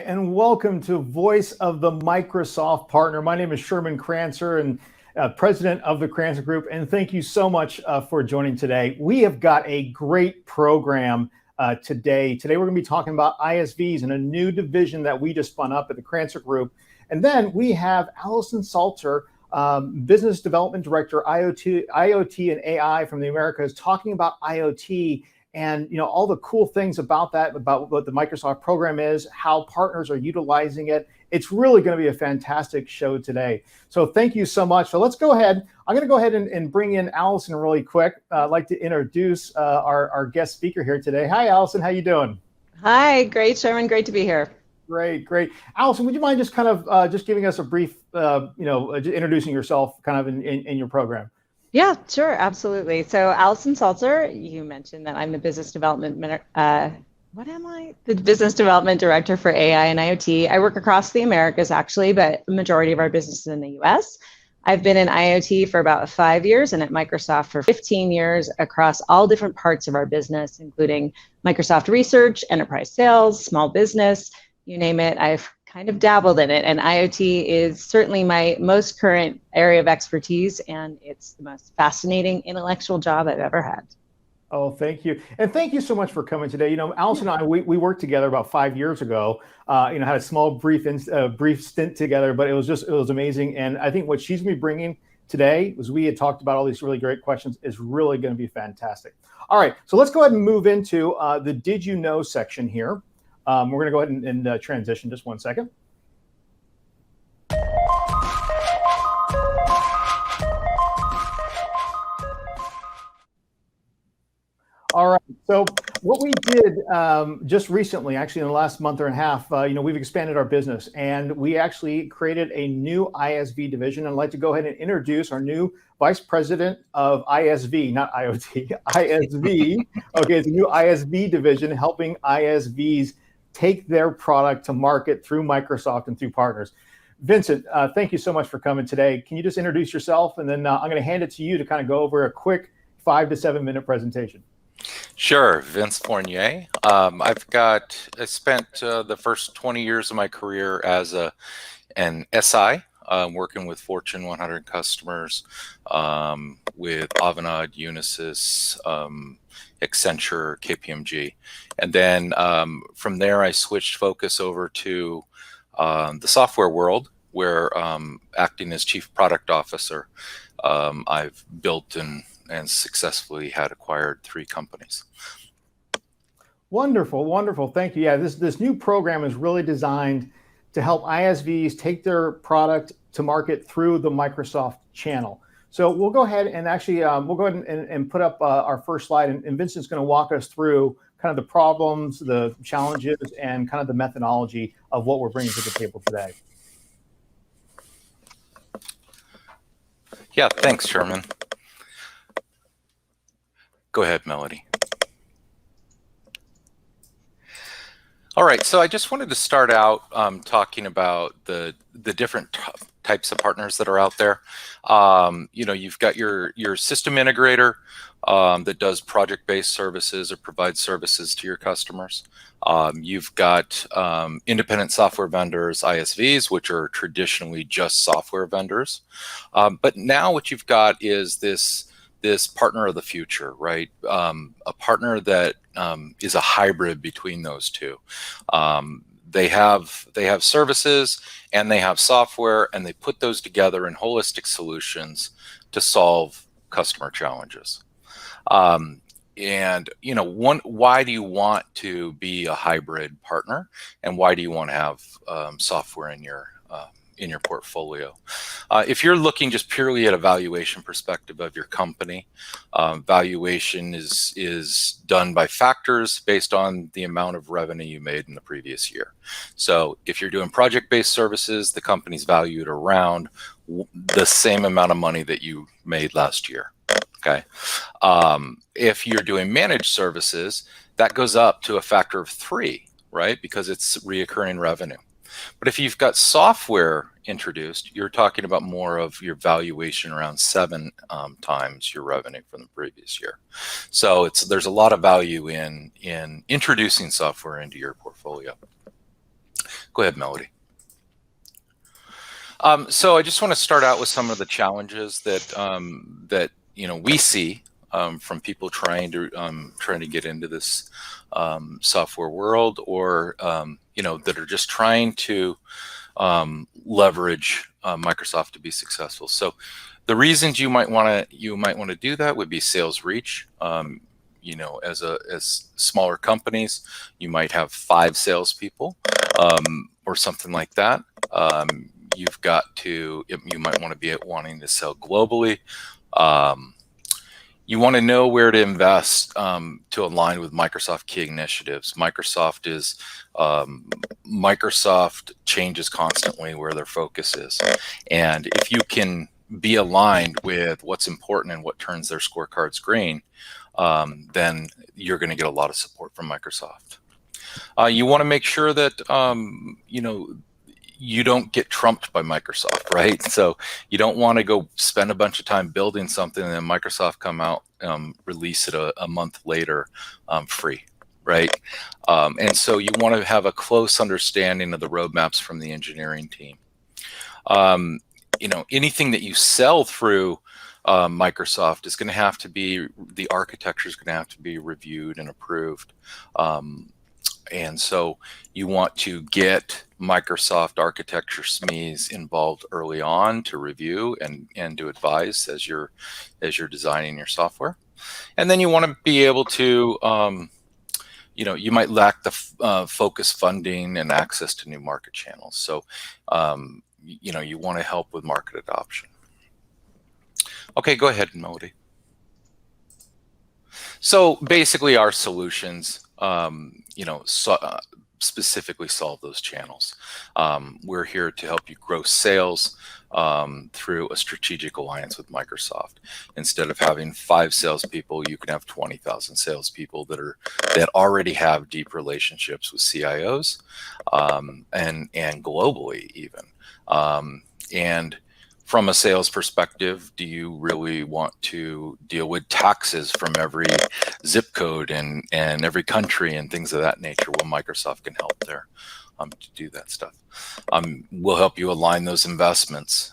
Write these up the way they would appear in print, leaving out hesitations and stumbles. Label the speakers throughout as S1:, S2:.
S1: and welcome to Voice of the Microsoft Partner. My name is Sherman Crancer, and president of the Crancer Group, and thank you so much for joining today. We have got a great program today. Today we're going to be talking about ISVs and a new division that we just spun up at the Crancer Group. And then we have Allison Saltzer, Business Development Director, IoT and AI from the Americas, talking about IoT and all the cool things about that, about what the Microsoft program is, how partners are utilizing it. It's really going to be a fantastic show today. So thank you so much. So let's go ahead. I'm going to go ahead and bring in Allison really quick. I'd like to introduce our guest speaker here today. Hi, Allison. How you doing?
S2: Hi, great, Sherman. Great to be here.
S1: Great. Allison, would you mind just kind of just giving us a brief, introducing yourself kind of in your program?
S2: Yeah, sure, absolutely. So Allison Saltzer, you mentioned that I'm the business development, The business development director for AI and IoT. I work across the Americas actually, but the majority of our business is in the US. I've been in IoT for about 5 years and at Microsoft for 15 years across all different parts of our business, including Microsoft Research, enterprise sales, small business, you name it. I've kind of dabbled in it, and IoT is certainly my most current area of expertise, and it's the most fascinating intellectual job I've ever had.
S1: Oh, thank you. And thank you so much for coming today. Allison and I, we worked together about 5 years ago, had a small brief stint together, but it was amazing. And I think what she's going to be bringing today, as we had talked about all these really great questions, is really going to be fantastic. All right, so let's go ahead and move into the Did You Know section here. We're going to go ahead and transition just 1 second. All right, so what we did just recently, actually in the last month and a half, we've expanded our business, and we actually created a new ISV division. I'd like to go ahead and introduce our new Vice President of ISV, not IoT, ISV. Okay, it's a new ISV division helping ISVs take their product to market through Microsoft and through partners. Vincent, thank you so much for coming today. Can you just introduce yourself? And then I'm going to hand it to you to kind of go over a quick 5 to 7 minute presentation.
S3: Sure, Vince Fournier. I spent the first 20 years of my career as an SI, working with Fortune 100 customers, with Avanade, Unisys, Accenture, KPMG. And then from there, I switched focus over to the software world, where acting as Chief Product Officer, I've built and successfully had acquired 3 companies.
S1: Wonderful. Thank you. Yeah, this new program is really designed to help ISVs take their product to market through the Microsoft channel. So we'll go ahead and actually we'll go ahead and put up our first slide, and Vincent's going to walk us through kind of the problems, the challenges, and kind of the methodology of what we're bringing to the table today.
S3: Yeah, thanks, Sherman. Go ahead, Melody. All right, so I just wanted to start out talking about the different types of partners that are out there. You've got your system integrator that does project-based services or provides services to your customers. You've got independent software vendors, ISVs, which are traditionally just software vendors. But now what you've got is this partner of the future, right? A partner that is a hybrid between those two. They have services and they have software, and they put those together in holistic solutions to solve customer challenges. Why do you want to be a hybrid partner, and why do you want to have software in your portfolio? If you're looking just purely at a valuation perspective of your company, valuation is done by factors based on the amount of revenue you made in the previous year. So if you're doing project-based services, the company's valued around the same amount of money that you made last year. Okay. If you're doing managed services, that goes up to a factor of 3, right? Because it's reoccurring revenue. But if you've got software introduced, you're talking about more of your valuation around 7 times your revenue from the previous year. So there's a lot of value in introducing software into your portfolio. Go ahead, Melody. So I just want to start out with some of the challenges that we see from people trying to get into this software world, or that are just trying to leverage Microsoft to be successful. So the reasons you might want to do that would be sales reach. As smaller companies, you might have 5 salespeople or something like that. You might want to be wanting to sell globally. You want to know where to invest to align with Microsoft key initiatives. Microsoft changes constantly where their focus is. And if you can be aligned with what's important and what turns their scorecards green, then you're going to get a lot of support from Microsoft. You want to make sure that, you don't get trumped by Microsoft, right? So you don't want to go spend a bunch of time building something and then Microsoft come out, release it a month later free, right? And so you want to have a close understanding of the roadmaps from the engineering team. Anything that you sell through Microsoft is going to have to be, the architecture is going to have to be reviewed and approved. And so you want to get Microsoft architecture SMEs involved early on to review and to advise as you're designing your software. And then you want to be able to, you might lack the focus funding and access to new market channels. So, you want to help with market adoption. Okay, go ahead, Modi. So basically our solutions, specifically solve those channels. We're here to help you grow sales through a strategic alliance with Microsoft. Instead of having 5 salespeople, you can have 20,000 salespeople that already have deep relationships with CIOs and globally even. And from a sales perspective, do you really want to deal with taxes from every zip code and every country and things of that nature? Well, Microsoft can help there to do that stuff. We'll help you align those investments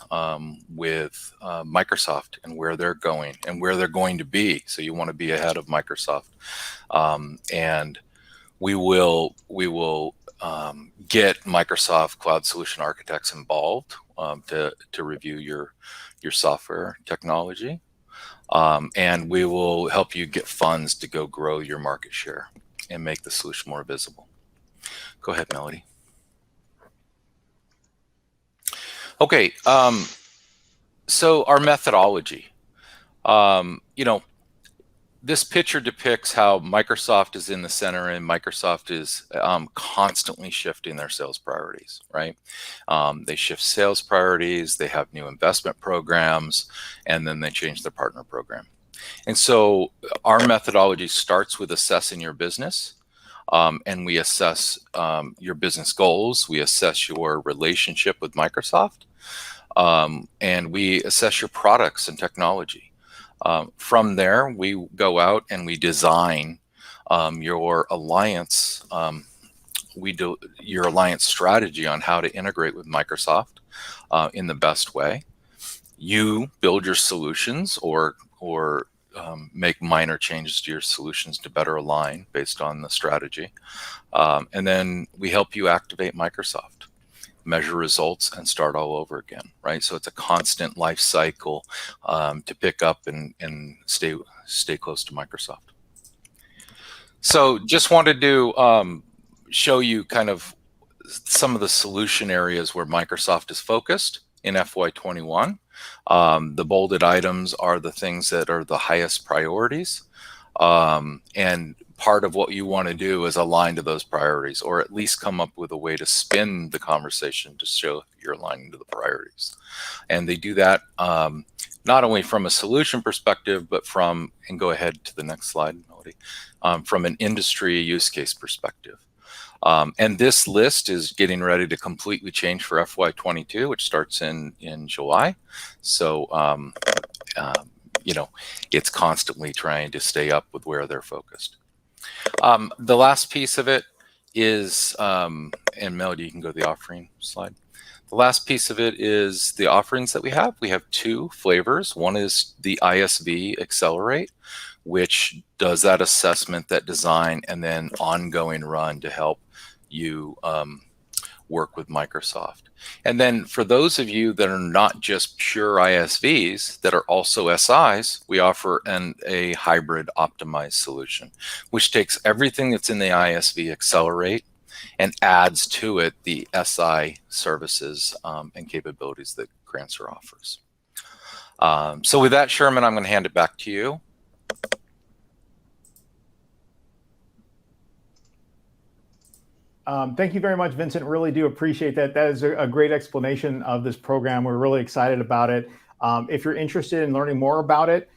S3: with Microsoft and where they're going and where they're going to be. So you want to be ahead of Microsoft. And we will get Microsoft Cloud Solution Architects involved to review your software technology, and we will help you get funds to go grow your market share and make the solution more visible. Go ahead, Melody. Okay, so our methodology. This picture depicts how Microsoft is in the center and Microsoft is constantly shifting their sales priorities, right? They shift sales priorities, they have new investment programs, and then they change their partner program. And so our methodology starts with assessing your business, and we assess your business goals, we assess your relationship with Microsoft, and we assess your products and technology. From there, we go out and we design your alliance. We do your alliance strategy on how to integrate with Microsoft in the best way. You build your solutions or make minor changes to your solutions to better align based on the strategy. And then we help you activate Microsoft, measure results, and start all over again, right? So it's a constant life cycle to pick up and stay close to Microsoft. So just wanted to show you kind of some of the solution areas where Microsoft is focused in FY21. The bolded items are the things that are the highest priorities. And part of what you want to do is align to those priorities, or at least come up with a way to spin the conversation to show you're aligning to the priorities. And they do that not only from a solution perspective, but and go ahead to the next slide, Melody, from an industry use case perspective. And this list is getting ready to completely change for FY22, which starts in July. So, it's constantly trying to stay up with where they're focused. The last piece of it is, and Melody, you can go to the offering slide. The last piece of it is the offerings that we have. We have two flavors. One is the Isv Accelerate, which does that assessment, that design, and then ongoing run to help you work with Microsoft. And then for those of you that are not just pure ISVs, that are also SIs, we offer a hybrid optimized solution, which takes everything that's in the Isv Accelerate and adds to it the SI services and capabilities that Crancer offers. So with that, Sherman, I'm going to hand it back to you.
S1: Thank you very much, Vincent. Really do appreciate that. That is a great explanation of this program. We're really excited about it. If you're interested in learning more about it,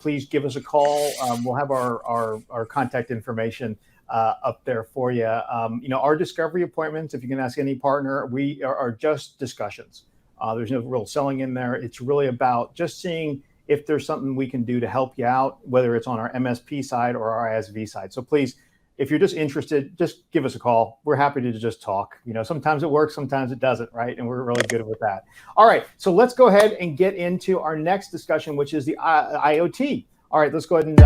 S1: please give us a call. We'll have our contact information up there for you. Our discovery appointments, if you can ask any partner, we are just discussions. There's no real selling in there. It's really about just seeing if there's something we can do to help you out, whether it's on our MSP side or our ISV side. So please, if you're just interested, just give us a call. We're happy to just talk. Sometimes it works, sometimes it doesn't, right? And we're really good with that. All right, so let's go ahead and get into our next discussion, which is the IoT. All right, let's go ahead and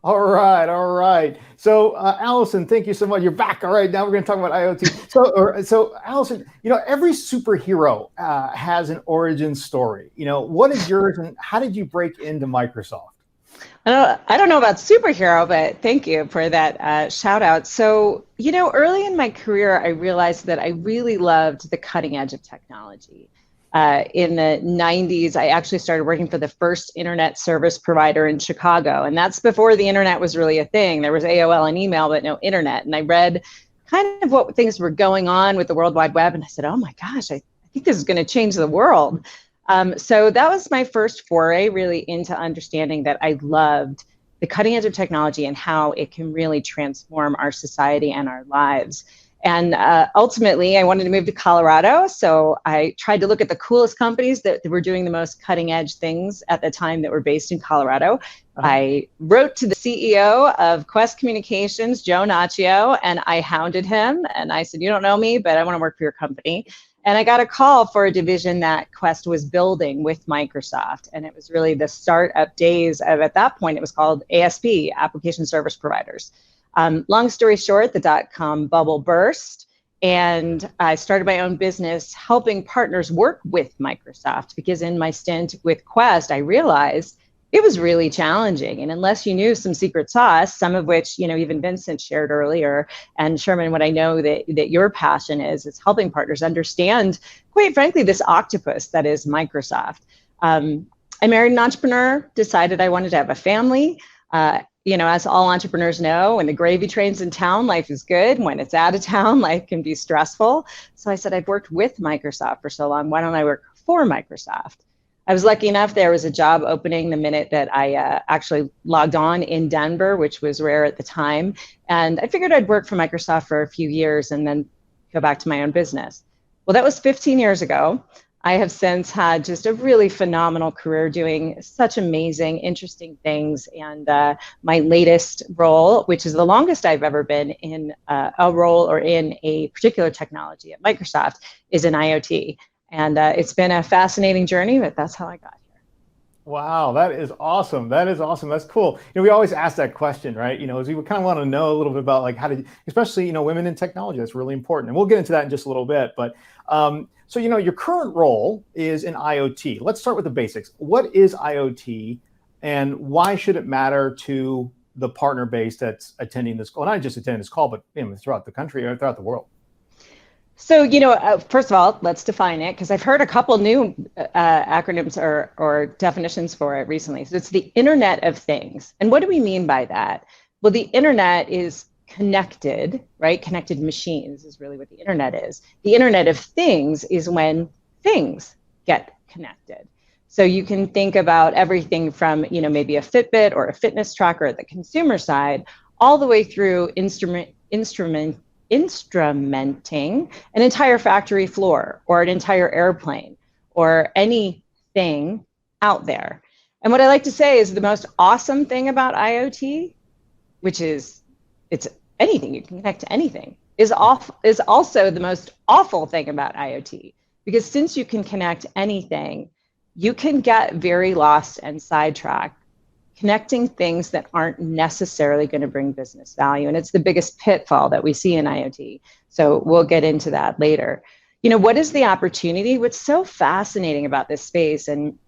S1: All right. So, Allison, thank you so much. You're back. All right, now we're going to talk about IoT. So, Allison, every superhero has an origin story. What is yours, and how did you break into Microsoft?
S2: I don't know about superhero, but thank you for that shout out. So, early in my career, I realized that I really loved the cutting edge of technology. In the 90s, I actually started working for the first internet service provider in Chicago. And that's before the internet was really a thing. There was AOL and email, but no internet. And I read kind of what things were going on with the World Wide Web. And I said, oh my gosh, I think this is going to change the world. So that was my first foray really into understanding that I loved the cutting edge of technology and how it can really transform our society and our lives. And ultimately, I wanted to move to Colorado. So I tried to look at the coolest companies that were doing the most cutting edge things at the time that were based in Colorado. I wrote to the CEO of Quest Communications, Joe Naccio, and I hounded him. And I said, you don't know me, but I want to work for your company. And I got a call for a division that Quest was building with Microsoft. And it was really the startup days of, at that point, it was called ASP, Application Service Providers. Long story short, the dot-com bubble burst, and I started my own business helping partners work with Microsoft, because in my stint with Quest, I realized it was really challenging. And unless you knew some secret sauce, some of which, even Vincent shared earlier, and Sherman, what I know that your passion is helping partners understand, quite frankly, this octopus that is Microsoft. I married an entrepreneur, decided I wanted to have a family. As all entrepreneurs know, when the gravy train's in town, life is good. When it's out of town, life can be stressful. So I said, I've worked with Microsoft for so long. Why don't I work for Microsoft? I was lucky enough, there was a job opening the minute that I actually logged on in Denver, which was rare at the time. And I figured I'd work for Microsoft for a few years and then go back to my own business. Well, that was 15 years ago. I have since had just a really phenomenal career doing such amazing, interesting things. And my latest role, which is the longest I've ever been in a role or in a particular technology at Microsoft, is in IoT. And it's been a fascinating journey, but that's how I got here.
S1: Wow, that is awesome. That's cool. We always ask that question, right? As we kind of want to know a little bit about like how to, especially, women in technology. That's really important. And we'll get into that in just a little bit. But so, your current role is in IoT. Let's start with the basics. What is IoT, and why should it matter to the partner base that's attending this call? Not just attending this call, but throughout the country or throughout the world.
S2: So, first of all, let's define it, because I've heard a couple new acronyms or definitions for it recently. So it's the Internet of Things. And what do we mean by that? Well, the Internet is connected, right? Connected machines is really what the Internet is. The Internet of Things is when things get connected. So you can think about everything from, maybe a Fitbit or a fitness tracker at the consumer side, all the way through instrumentation instrumenting an entire factory floor or an entire airplane or anything out there. And what I like to say is the most awesome thing about IoT, which is it's anything, you can connect to anything, is also the most awful thing about IoT. Because since you can connect anything, you can get very lost and sidetracked connecting things that aren't necessarily going to bring business value. And it's the biggest pitfall that we see in IoT. So we'll get into that later. What is the opportunity? What's so fascinating about this space, and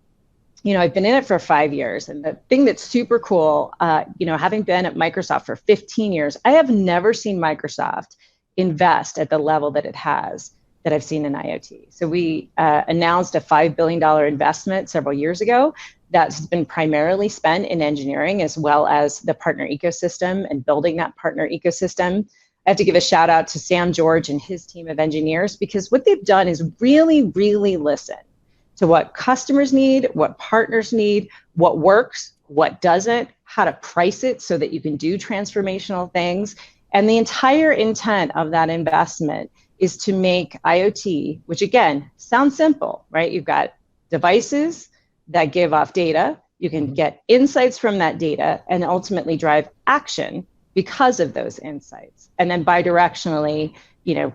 S2: I've been in it for 5 years, and the thing that's super cool, having been at Microsoft for 15 years, I have never seen Microsoft invest at the level that it has, that I've seen in IoT. So we announced a $5 billion investment several years ago that's been primarily spent in engineering as well as the partner ecosystem and building that partner ecosystem. I have to give a shout out to Sam George and his team of engineers, because what they've done is really, really listen to what customers need, what partners need, what works, what doesn't, how to price it so that you can do transformational things. And the entire intent of that investment is to make IoT, which again, sounds simple, right? You've got devices that give off data, you can get insights from that data and ultimately drive action because of those insights. And then bidirectionally,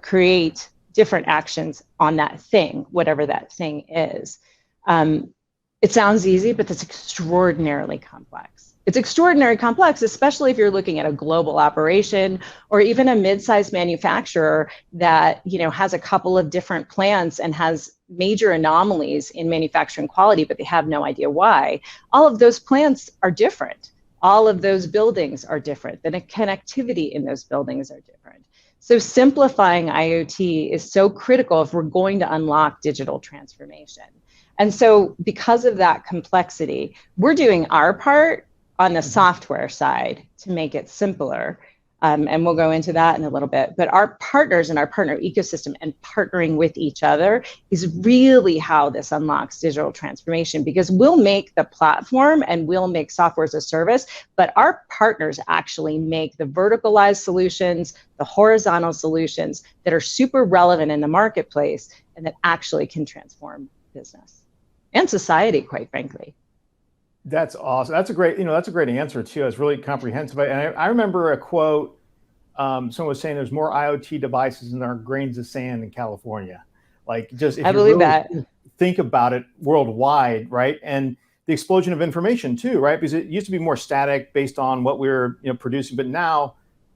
S2: create different actions on that thing, whatever that thing is. It sounds easy, but it's extraordinarily complex. It's extraordinarily complex, especially if you're looking at a global operation or even a mid-sized manufacturer that has a couple of different plants and has major anomalies in manufacturing quality, but they have no idea why. All of those plants are different. All of those buildings are different. The connectivity in those buildings are different. So simplifying IoT is so critical if we're going to unlock digital transformation. And so because of that complexity, we're doing our part on the software side to make it simpler. And we'll go into that in a little bit. But our partners and our partner ecosystem and partnering with each other is really how this unlocks digital transformation, because we'll make the platform and we'll make software as a service, but our partners actually make the verticalized solutions, the horizontal solutions that are super relevant in the marketplace and that actually can transform business and society, quite frankly.
S1: That's awesome. That's a great answer too. It's really comprehensive. And I remember a quote. Someone was saying there's more IoT devices than there are grains of sand in California. Like, just if
S2: I
S1: you
S2: believe
S1: really
S2: that.
S1: think about it worldwide, right? And the explosion of information too, right? Because it used to be more static based on what we were producing, but now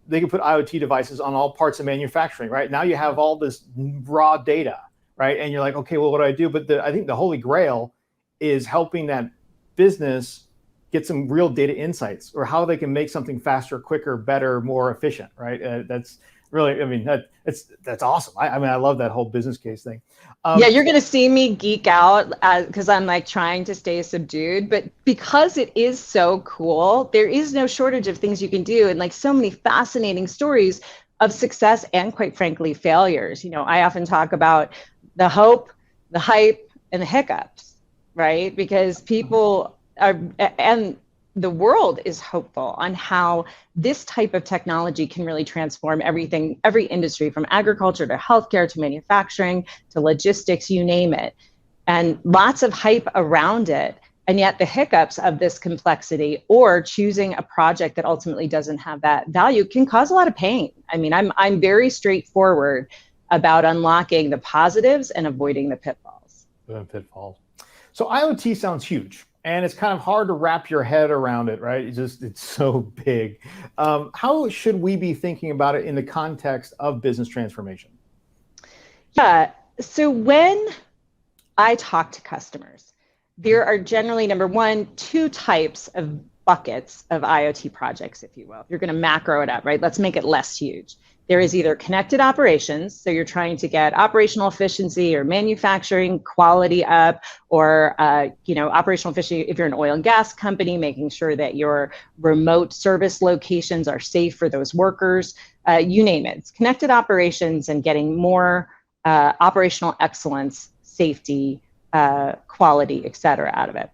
S1: they can put IoT devices on all parts of manufacturing, right? Now you have all this raw data, right? And you're like, okay, well, what do I do? But I think the holy grail is helping that business get some real data insights, or how they can make something faster, quicker, better, more efficient, right? That's really, that's awesome. I love that whole business case thing.
S2: Yeah, you're going to see me geek out because I'm like trying to stay subdued, but because it is so cool, there is no shortage of things you can do, and like so many fascinating stories of success and, quite frankly, failures. I often talk about the hope, the hype, and the hiccups, right? Because people are, and the world is hopeful on how this type of technology can really transform everything, every industry, from agriculture to healthcare to manufacturing to logistics, you name it. And lots of hype around it. And yet the hiccups of this complexity, or choosing a project that ultimately doesn't have that value, can cause a lot of pain. I'm very straightforward about unlocking the positives and avoiding the pitfalls.
S1: So IoT sounds huge, and it's kind of hard to wrap your head around it, right? It's so big. How should we be thinking about it in the context of business transformation?
S2: Yeah, so when I talk to customers, there are generally, number one, two types of buckets of IoT projects, if you will. If you're going to macro it up, right? Let's make it less huge. There is either connected operations, so you're trying to get operational efficiency or manufacturing quality up, or operational efficiency if you're an oil and gas company, making sure that your remote service locations are safe for those workers. You name it. It's connected operations and getting more operational excellence, safety, quality, et cetera, out of it.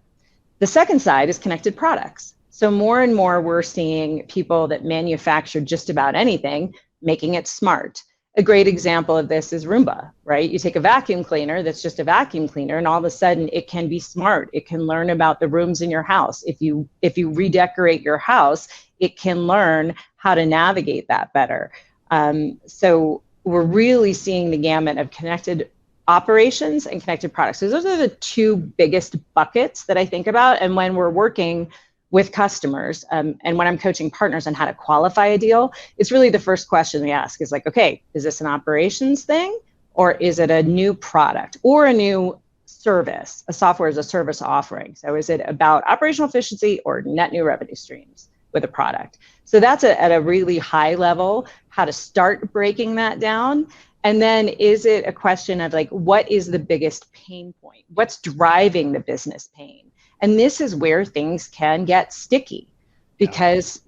S2: The second side is connected products. So more and more we're seeing people that manufacture just about anything, making it smart. a great example of this is Roomba, right? You take a vacuum cleaner that's just a vacuum cleaner, and all of a sudden it can be smart. It can learn about the rooms in your house. If you redecorate your house, it can learn how to navigate that better. So we're really seeing the gamut of connected operations and connected products. So those are the two biggest buckets that I think about. And when we're working with customers, and when I'm coaching partners on how to qualify a deal, it's really the first question we ask is like, okay, is this an operations thing, or is it a new product or a new service, a software as a service offering? So is it about operational efficiency or net new revenue streams with a product? So that's at a really high level, how to start breaking that down. And then is it a question of like, what is the biggest pain point? What's driving the business pain? And this is where things can get sticky, because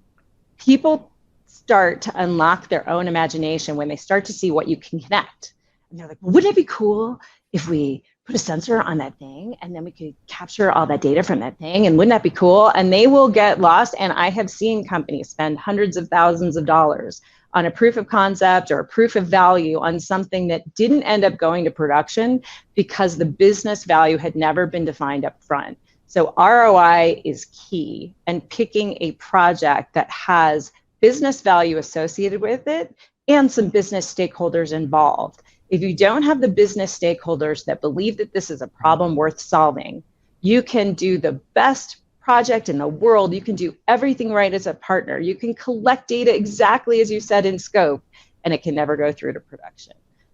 S2: people start to unlock their own imagination when they start to see what you can connect. And they're like, well, wouldn't it be cool if we put a sensor on that thing and then we could capture all that data from that thing? And wouldn't that be cool? And they will get lost. And I have seen companies spend hundreds of thousands of dollars on a proof of concept or a proof of value on something that didn't end up going to production because the business value had never been defined up front. So ROI is key, and picking a project that has business value associated with it and some business stakeholders involved. If you don't have the business stakeholders that believe that this is a problem worth solving, you can do the best project in the world. You can do everything right as a partner. You can collect data exactly as you said in scope, and it can never go through to production.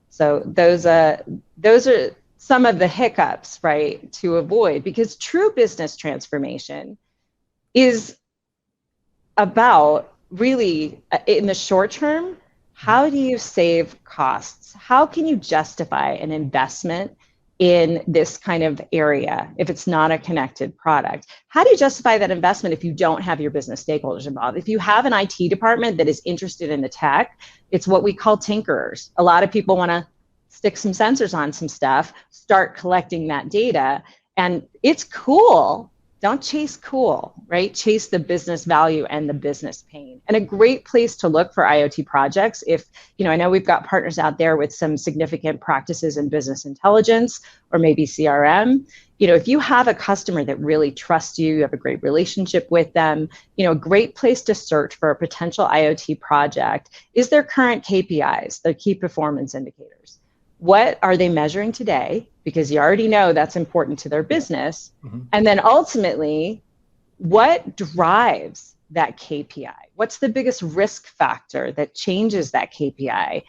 S2: So those are some of the hiccups, right, to avoid, because true business transformation is about really, in the short term, how do you save costs? How can you justify an investment in this kind of area if it's not a connected product? How do you justify that investment if you don't have your business stakeholders involved? If you have an IT department that is interested in the tech, it's what we call tinkerers. A lot of people want to stick some sensors on some stuff, start collecting that data, and it's cool. Don't chase cool, right? Chase the business value and the business pain. And a great place to look for IoT projects, if, I know we've got partners out there with some significant practices in business intelligence or maybe CRM. If you have a customer that really trusts you, you have a great relationship with them, a great place to search for a potential IoT project is their current KPIs, their key performance indicators. What are they measuring today? Because you already know that's important to their business. Mm-hmm. And then ultimately, what drives that KPI? What's the biggest risk factor that changes that KPI?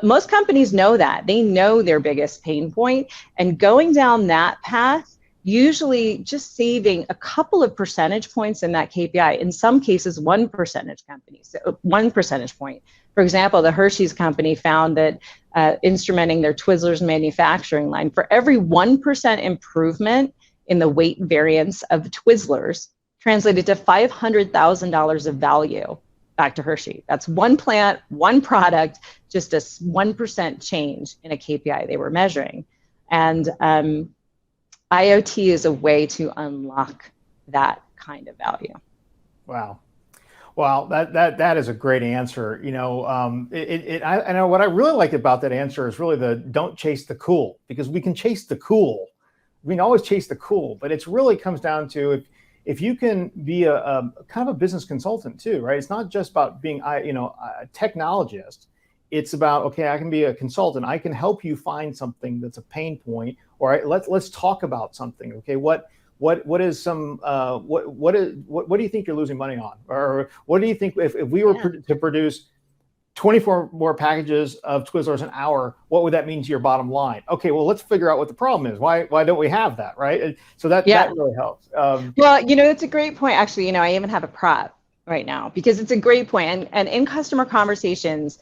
S2: Most companies know that. They know their biggest pain point, and going down that path, usually just saving a couple of percentage points in that KPI, in some cases, 1 percentage point. For example, the Hershey's company found that instrumenting their Twizzlers manufacturing line, for every 1% improvement in the weight variance of Twizzlers translated to $500,000 of value back to Hershey. That's one plant, one product, just a 1% change in a KPI they were measuring. And IoT is a way to unlock that kind of value.
S1: Wow. Well, that is a great answer. I know what I really liked about that answer is really the don't chase the cool, because we can chase the cool. We can always chase the cool, but it really comes down to if you can be a kind of a business consultant too, right? It's not just about being a technologist. It's about, okay, I can be a consultant. I can help you find something that's a pain point, or let's talk about something. Okay, what is some what do you think you're losing money on, or what do you think if we were to produce 24 more packages of Twizzlers an hour, what would that mean to your bottom line? Okay, well, let's figure out what the problem is. Why don't we have that, right? So that really helps.
S2: Well, it's a great point. Actually, I even have a prop right now because it's a great point. And in customer conversations,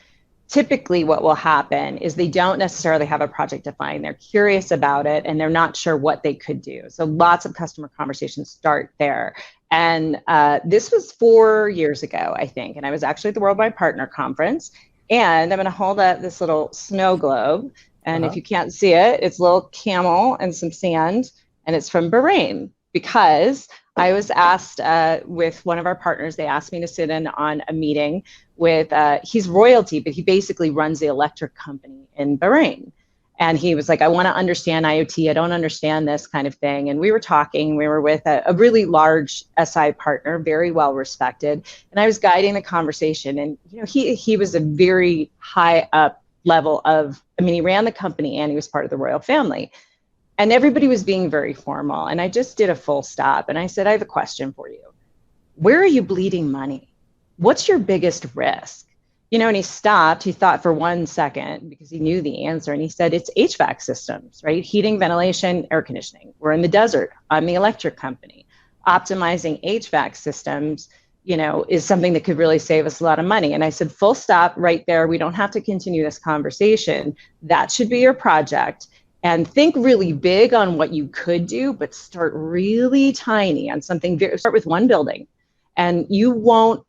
S2: typically what will happen is they don't necessarily have a project defined. They're curious about it and they're not sure what they could do. So lots of customer conversations start there. And this was 4 years ago, I think. And I was actually at the Worldwide Partner Conference. And I'm going to hold up this little snow globe. And if you can't see it, it's a little camel and some sand. And it's from Bahrain, because I was asked with one of our partners, they asked me to sit in on a meeting with, he's royalty, but he basically runs the electric company in Bahrain. And he was like, I want to understand IoT. I don't understand this kind of thing. And we were talking, we were with a really large SI partner, very well respected. And I was guiding the conversation. And he was a very high up level of, he ran the company and he was part of the royal family. And everybody was being very formal. And I just did a full stop. And I said, I have a question for you. Where are you bleeding money? What's your biggest risk? And he stopped, he thought for 1 second because he knew the answer. And he said, it's HVAC systems, right? Heating, ventilation, air conditioning. We're in the desert. I'm the electric company. Optimizing HVAC systems, is something that could really save us a lot of money. And I said, full stop right there. We don't have to continue this conversation. That should be your project. And think really big on what you could do, but start really tiny on something. Start with one building, and you won't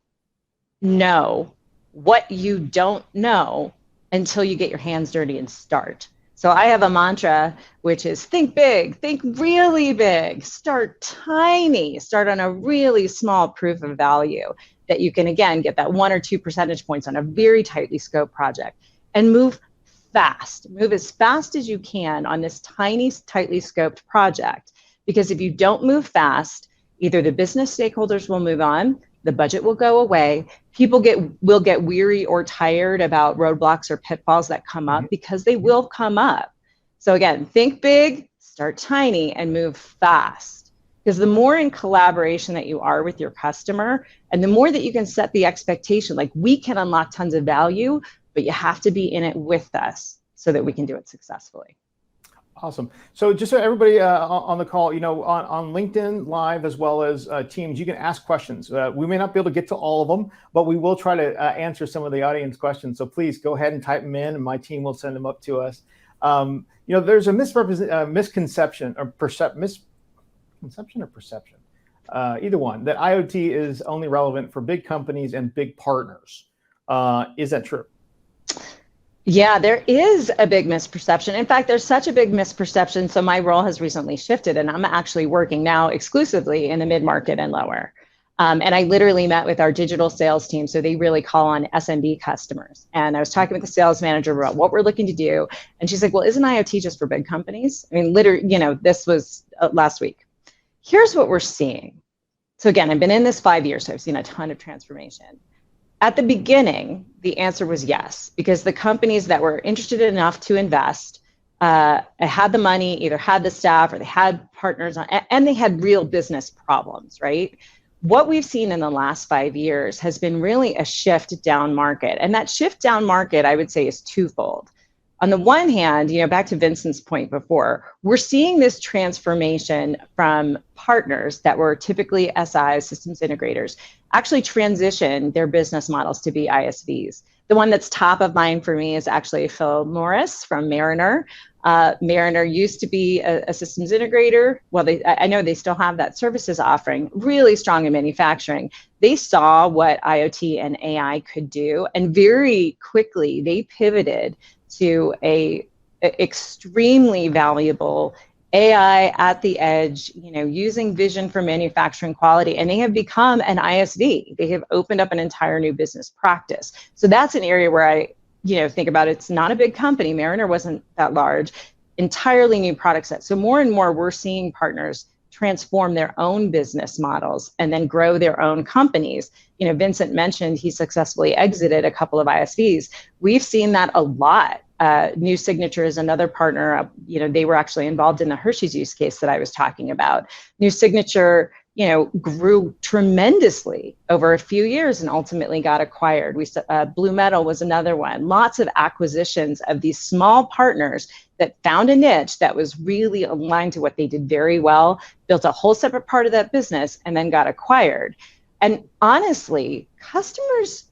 S2: know what you don't know until you get your hands dirty and start. So I have a mantra, which is think big, think really big, start tiny, start on a really small proof of value that you can, again, get that 1 or 2 percentage points on a very tightly scoped project, and move fast. Move as fast as you can on this tiny, tightly scoped project. Because if you don't move fast, either the business stakeholders will move on, the budget will go away, people will get weary or tired about roadblocks or pitfalls that come up, because they will come up. So again, think big, start tiny, and move fast. Because the more in collaboration that you are with your customer, and the more that you can set the expectation, like, we can unlock tons of value, but you have to be in it with us so that we can do it successfully.
S1: Awesome. So just so everybody on the call, on LinkedIn Live as well as Teams, you can ask questions. We may not be able to get to all of them, but we will try to answer some of the audience questions. So please go ahead and type them in, and my team will send them up to us. There's a misconception or misconception or perception, either one, that IoT is only relevant for big companies and big partners. Is that true?
S2: Yeah, there is a big misperception. In fact, there's such a big misperception. So my role has recently shifted, and I'm actually working now exclusively in the mid-market and lower. And I literally met with our digital sales team. So they really call on SMB customers. And I was talking with the sales manager about what we're looking to do. And she's like, well, isn't IoT just for big companies? Literally, this was last week. Here's what we're seeing. So again, I've been in this 5 years, so I've seen a ton of transformation. At the beginning, the answer was yes, because the companies that were interested enough to invest had the money, either had the staff or they had partners on, and they had real business problems, right? What we've seen in the last 5 years has been really a shift down market. And that shift down market, I would say, is twofold. On the one hand, back to Vincent's point before, we're seeing this transformation from partners that were typically SIs, systems integrators, actually transition their business models to be ISVs. The one that's top of mind for me is actually Phil Morris from Mariner. Mariner used to be a systems integrator. Well, I know they still have that services offering, really strong in manufacturing. They saw what IoT and AI could do, and very quickly they pivoted to a extremely valuable AI at the edge, using vision for manufacturing quality, and they have become an ISV. They have opened up an entire new business practice. So that's an area where I, think about it. It's not a big company. Mariner wasn't that large, entirely new product set. So more and more we're seeing partners transform their own business models and then grow their own companies. Vincent mentioned he successfully exited a couple of ISVs. We've seen that a lot. New Signature is another partner. They were actually involved in the Hershey's use case that I was talking about. New Signature, grew tremendously over a few years and ultimately got acquired. Blue Metal was another one. Lots of acquisitions of these small partners that found a niche that was really aligned to what they did very well, built a whole separate part of that business, and then got acquired. And honestly, customers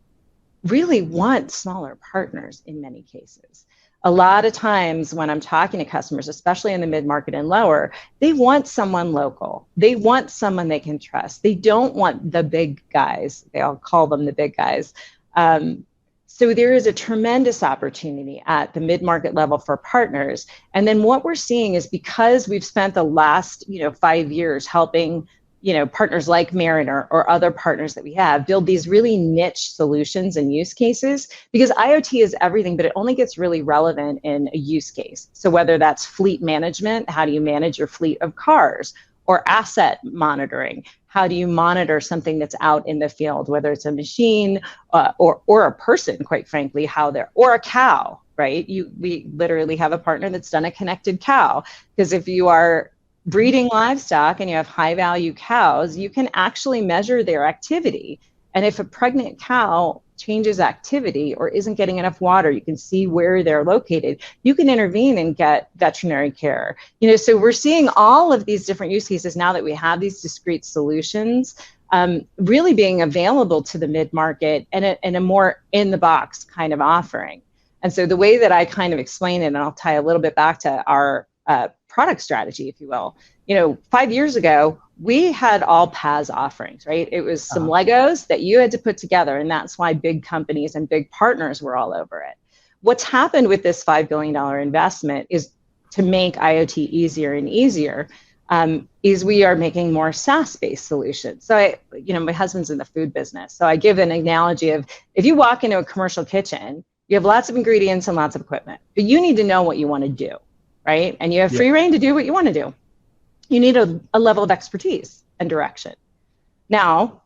S2: really want smaller partners in many cases. A lot of times when I'm talking to customers, especially in the mid-market and lower, they want someone local. They want someone they can trust. They don't want the big guys. They all call them the big guys. So there is a tremendous opportunity at the mid-market level for partners. And then what we're seeing is, because we've spent the last 5 years helping partners like Mariner or other partners that we have build these really niche solutions and use cases, because IoT is everything, but it only gets really relevant in a use case. So whether that's fleet management, how do you manage your fleet of cars, or asset monitoring, how do you monitor something that's out in the field, whether it's a machine or a person, quite frankly, or a cow, right? We literally have a partner that's done a connected cow, because if you are breeding livestock and you have high value cows, you can actually measure their activity. And if a pregnant cow changes activity or isn't getting enough water, you can see where they're located. You can intervene and get veterinary care. So we're seeing all of these different use cases now that we have these discrete solutions really being available to the mid-market and a more in-the-box kind of offering. And so the way that I kind of explain it, and I'll tie a little bit back to our product strategy, if you will. 5 years ago, we had all PaaS offerings, right? It was some Legos that you had to put together, and that's why big companies and big partners were all over it. What's happened with this $5 billion investment is to make IoT easier and easier, is we are making more SaaS-based solutions. So my husband's in the food business. So I give an analogy of, if you walk into a commercial kitchen, you have lots of ingredients and lots of equipment, but you need to know what you want to do. Right? And you have free reign to do what you want to do. You need a level of expertise and direction. Now,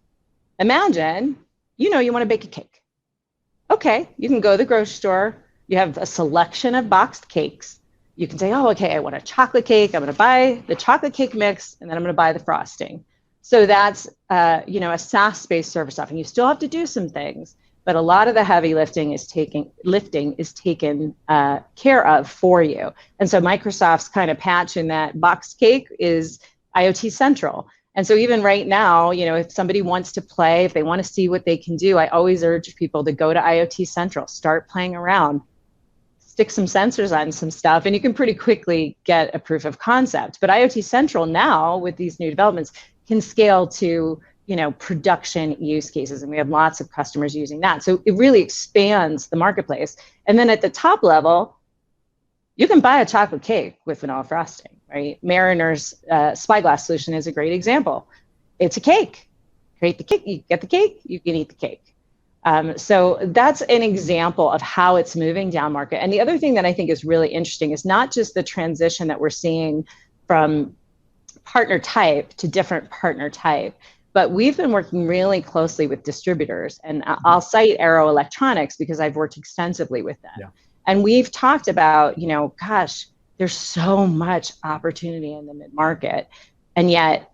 S2: imagine, you want to bake a cake. Okay, you can go to the grocery store. You have a selection of boxed cakes. You can say, oh, okay, I want a chocolate cake. I'm going to buy the chocolate cake mix, and then I'm going to buy the frosting. So that's, a SaaS-based service offering. You still have to do some things, but a lot of the heavy lifting is taken care of for you. And so Microsoft's kind of patch in that boxed cake is IoT Central. And so even right now, if somebody wants to play, if they want to see what they can do, I always urge people to go to IoT Central, start playing around, stick some sensors on some stuff, and you can pretty quickly get a proof of concept. But IoT Central now, with these new developments, can scale to production use cases. And we have lots of customers using that. So it really expands the marketplace. And then at the top level, you can buy a chocolate cake with vanilla frosting, right? Mariner's Spyglass solution is a great example. It's a cake. Create the cake, you get the cake, you can eat the cake. So that's an example of how it's moving down market. And the other thing that I think is really interesting is not just the transition that we're seeing from partner type to different partner type, but we've been working really closely with distributors, and I'll cite Arrow Electronics because I've worked extensively with them. Yeah. And we've talked about, gosh, there's so much opportunity in the mid-market, and yet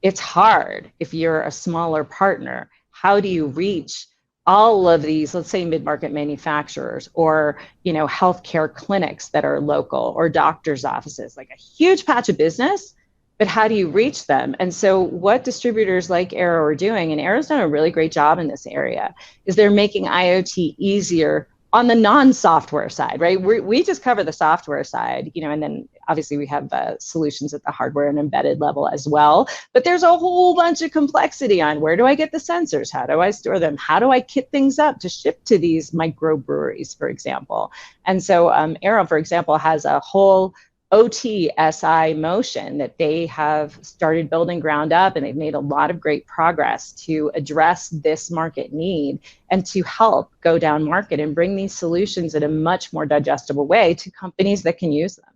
S2: it's hard if you're a smaller partner. How do you reach all of these, let's say, mid-market manufacturers or, healthcare clinics that are local, or doctors' offices, like a huge patch of business? But how do you reach them? And so what distributors like Arrow are doing, and Arrow's done a really great job in this area, is they're making IoT easier on the non-software side, right? We just cover the software side, and then obviously we have solutions at the hardware and embedded level as well. But there's a whole bunch of complexity on where do I get the sensors? How do I store them? How do I kit things up to ship to these microbreweries, for example? And so Arrow, for example, has a whole OT-SI motion that they have started building ground up, and they've made a lot of great progress to address this market need and to help go down market and bring these solutions in a much more digestible way to companies that can use them.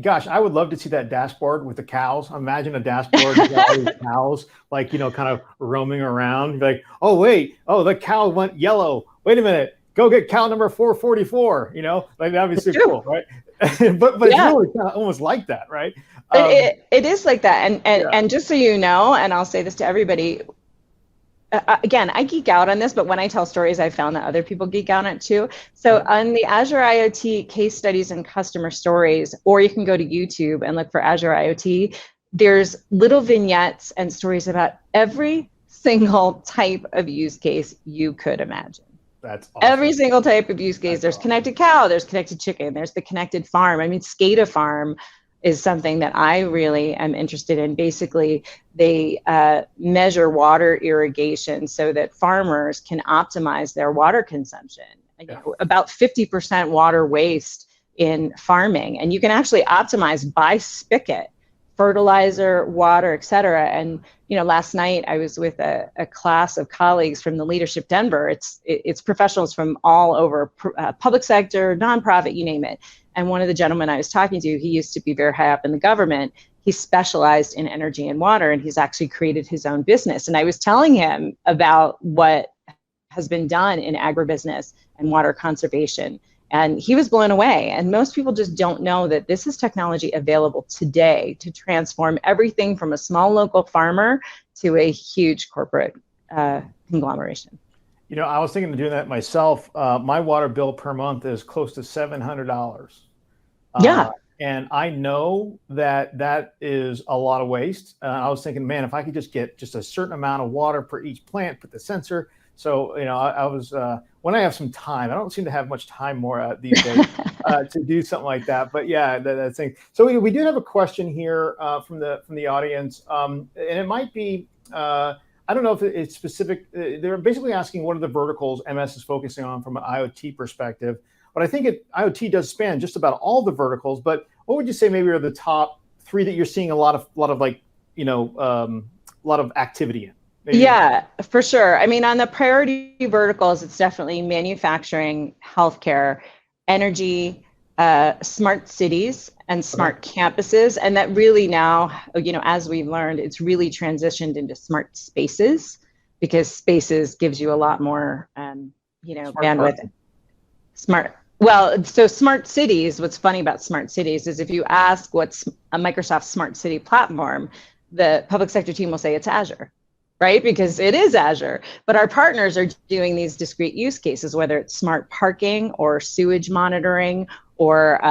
S1: Gosh, I would love to see that dashboard with the cows. Imagine a dashboard with all these cows, kind of roaming around. Like, oh, wait, the cow went yellow. Wait a minute, go get cow number 444. That'd be super cool, right? but it's really kind of almost like that, right?
S2: It is like that. And just so you know, and I'll say this to everybody, again, I geek out on this, but when I tell stories, I found that other people geek out on it too. So on the Azure IoT case studies and customer stories, or you can go to YouTube and look for Azure IoT, there's little vignettes and stories about every single type of use case you could imagine.
S1: That's awesome.
S2: Every single type of use case. There's connected cow, there's connected chicken, there's the connected farm. I mean, SCADA farm is something that I really am interested in. Basically, they measure water irrigation so that farmers can optimize their water consumption. About 50% water waste in farming. And you can actually optimize by spigot, fertilizer, water, et cetera. And, last night I was with a class of colleagues from the Leadership Denver. It's professionals from all over, public sector, nonprofit, you name it. And one of the gentlemen I was talking to, he used to be very high up in the government. He specialized in energy and water, and he's actually created his own business. And I was telling him about what has been done in agribusiness and water conservation. And he was blown away. And most people just don't know that this is technology available today to transform everything from a small local farmer to a huge corporate conglomeration.
S1: I was thinking of doing that myself. My water bill per month is close to $700.
S2: Yeah.
S1: And I know that is a lot of waste. I was thinking, man, if I could just get just a certain amount of water per each plant, put the sensor. So, I was, when I have some time, I don't seem to have much time more these days to do something like that. But yeah, that thing. So we do have a question here from the audience. And it might be, I don't know if it's specific. They're basically asking what are the verticals MS is focusing on from an IoT perspective. But I think IoT does span just about all the verticals. But what would you say maybe are the top three that you're seeing a lot of like, a lot of activity in? Maybe.
S2: Yeah, for sure. I mean, on the priority verticals, it's definitely manufacturing, healthcare, energy, smart cities, and smart campuses. And that really now, as we've learned, it's really transitioned into smart spaces, because spaces gives you a lot more, bandwidth. So smart cities, what's funny about smart cities is if you ask what's a Microsoft Smart City platform, the public sector team will say it's Azure. Right? Because it is Azure, but our partners are doing these discrete use cases, whether it's smart parking or sewage monitoring or,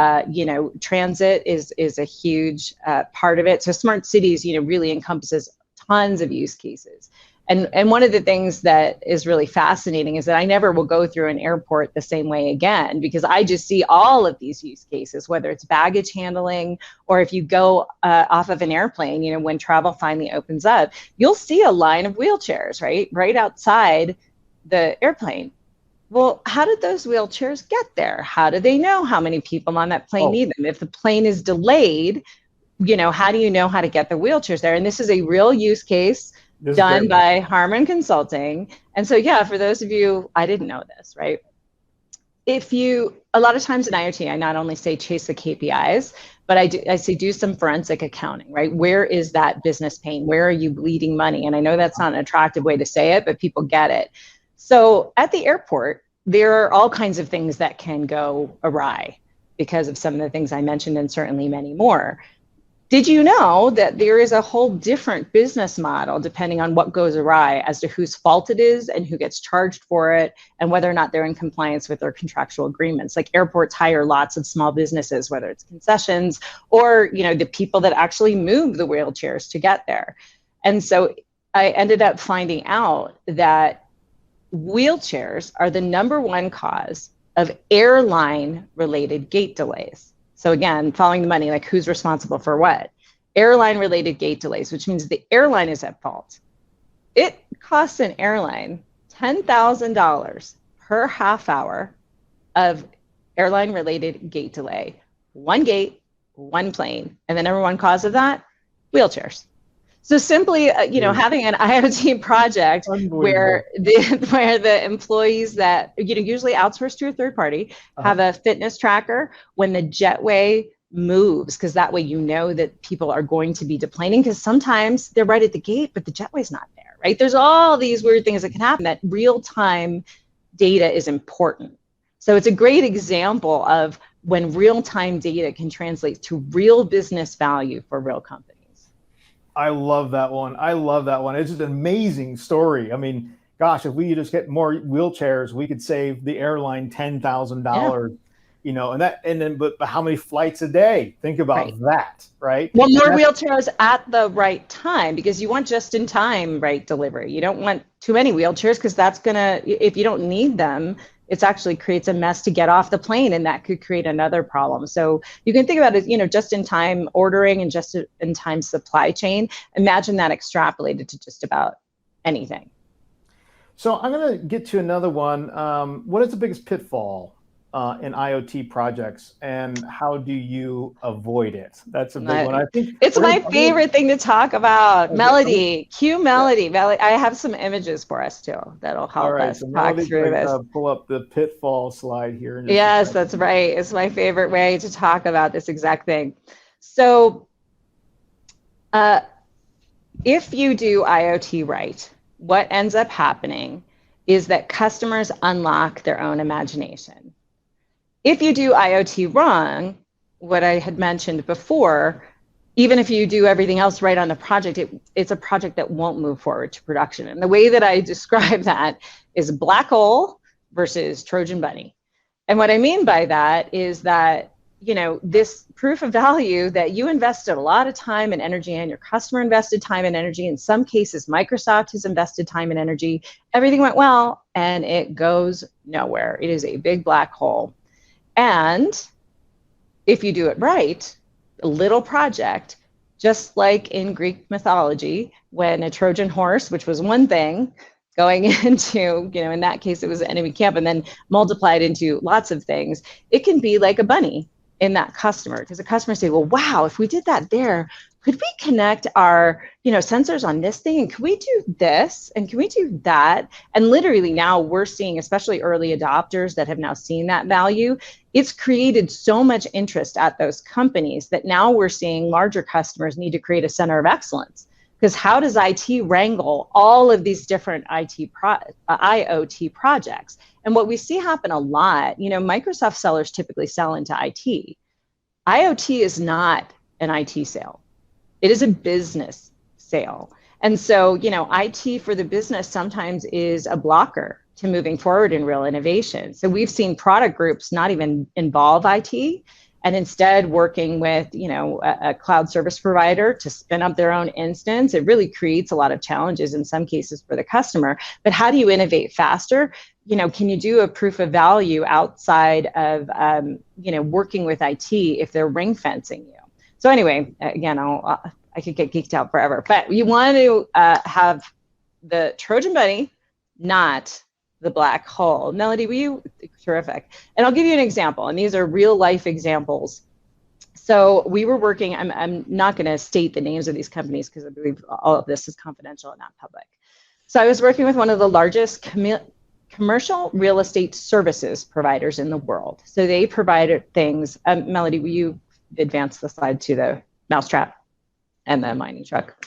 S2: transit is a huge part of it. So smart cities, really encompasses tons of use cases. And one of the things that is really fascinating is that I never will go through an airport the same way again, because I just see all of these use cases, whether it's baggage handling, or if you go off of an airplane, when travel finally opens up, you'll see a line of wheelchairs, right outside the airplane. Well, how did those wheelchairs get there? How do they know how many people on that plane need them? If the plane is delayed, how do you know how to get the wheelchairs there? And this is a real use case done by Harman Consulting. And so, for those of you, I didn't know this, right? A lot of times in IoT, I not only say chase the KPIs, but I say do some forensic accounting, right? Where is that business pain? Where are you bleeding money? And I know that's not an attractive way to say it, but people get it. So at the airport, there are all kinds of things that can go awry because of some of the things I mentioned, and certainly many more. Did you know that there is a whole different business model depending on what goes awry as to whose fault it is and who gets charged for it, and whether or not they're in compliance with their contractual agreements? Like airports hire lots of small businesses, whether it's concessions or, the people that actually move the wheelchairs to get there. And so I ended up finding out that wheelchairs are the #1 cause of airline-related gate delays. So again, following the money, like who's responsible for what? Airline-related gate delays, which means the airline is at fault. It costs an airline $10,000 per half hour of airline-related gate delay. One gate, one plane. And the #1 cause of that? Wheelchairs. So simply, having an IoT project where the employees that usually outsource to a third party have a fitness tracker when the jetway moves, because that way that people are going to be deplaning, because sometimes they're right at the gate, but the jetway's not there, right? There's all these weird things that can happen. That real-time data is important. So it's a great example of when real-time data can translate to real business value for real companies.
S1: I love that one. It's just an amazing story. I mean, gosh, if we just get more wheelchairs, we could save the airline $10,000. But how many flights a day? Think about that, right?
S2: Well, more wheelchairs at the right time, because you want just-in-time delivery. You don't want too many wheelchairs, because that's if you don't need them, it actually creates a mess to get off the plane, and that could create another problem. So you can think about it, just-in-time ordering and just-in-time supply chain. Imagine that extrapolated to just about anything.
S1: So I'm going to get to another one. What is the biggest pitfall in IoT projects, and how do you avoid it? That's a big one. I think
S2: it's my favorite thing to talk about. Melody, cue Melody. Yeah. Melody, I have some images for us too that'll help us talk through this.
S1: Pull up the Pitfall slide here.
S2: Yes, that's right. It's my favorite way to talk about this exact thing. So if you do IoT right, what ends up happening is that customers unlock their own imagination. If you do IoT wrong, what I had mentioned before, even if you do everything else right on the project, it's a project that won't move forward to production. And the way that I describe that is black hole versus Trojan bunny. And what I mean by that is that, you know, this proof of value that you invested a lot of time and energy in, your customer invested time and energy, in some cases, Microsoft has invested time and energy, everything went well, and it goes nowhere. It is a big black hole. And if you do it right, a little project, just like in Greek mythology, when a Trojan horse, which was one thing, going into, you know, in that case, it was an enemy camp, and then multiplied into lots of things, it can be like a bunny in that customer, because the customer say, well, wow, if we did that there, could we connect our, you know, sensors on this thing, and can we do this, and can we do that? And literally now we're seeing, especially early adopters that have now seen that value, it's created so much interest at those companies that now we're seeing larger customers need to create a center of excellence. Because how does IT wrangle all of these different IoT projects? And what we see happen a lot, you know, Microsoft sellers typically sell into IT. IoT is not an IT sale. It is a business sale. And so, you know, IT for the business sometimes is a blocker to moving forward in real innovation. So we've seen product groups not even involve IT, and instead working with, you know, a cloud service provider to spin up their own instance. It really creates a lot of challenges in some cases for the customer. But how do you innovate faster? You know, can you do a proof of value outside of, you know, working with IT if they're ring fencing you? So anyway, again, I could get geeked out forever, but you want to have the Trojan bunny, not the black hole. Melody, were you terrific? And I'll give you an example, and these are real life examples. So we were working, I'm not going to state the names of these companies because I believe all of this is confidential and not public. So I was working with one of the largest commercial real estate services providers in the world. So they provided things, Melody, will you advance the slide to the mousetrap and the mining truck?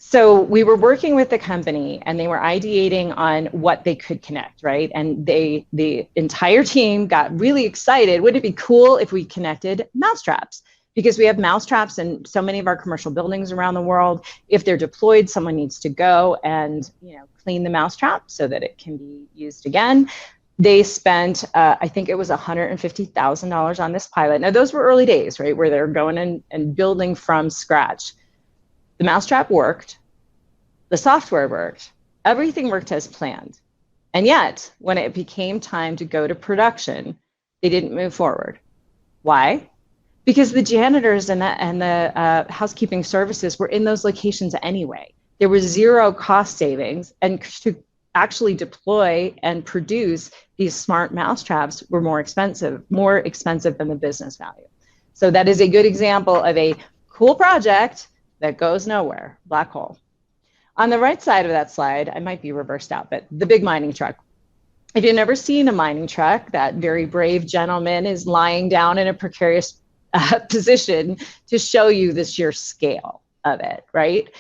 S2: So we were working with the company and they were ideating on what they could connect, right? And the entire team got really excited. Wouldn't it be cool if we connected mousetraps? Because we have mousetraps in so many of our commercial buildings around the world. If they're deployed, someone needs to go and, you know, clean the mousetrap so that it can be used again. They spent, I think it was $150,000 on this pilot. Now those were early days, right? Where they're going in and building from scratch. The mousetrap worked, the software worked, everything worked as planned. And yet, when it became time to go to production, they didn't move forward. Why? Because the janitors and the housekeeping services were in those locations anyway. There was zero cost savings, and to actually deploy and produce these smart mousetraps were more expensive than the business value. So that is a good example of a cool project that goes nowhere, black hole. On the right side of that slide, I might be reversed out, but the big mining truck. If you've never seen a mining truck, that very brave gentleman is lying down in a precarious position to show you the sheer scale of it, right?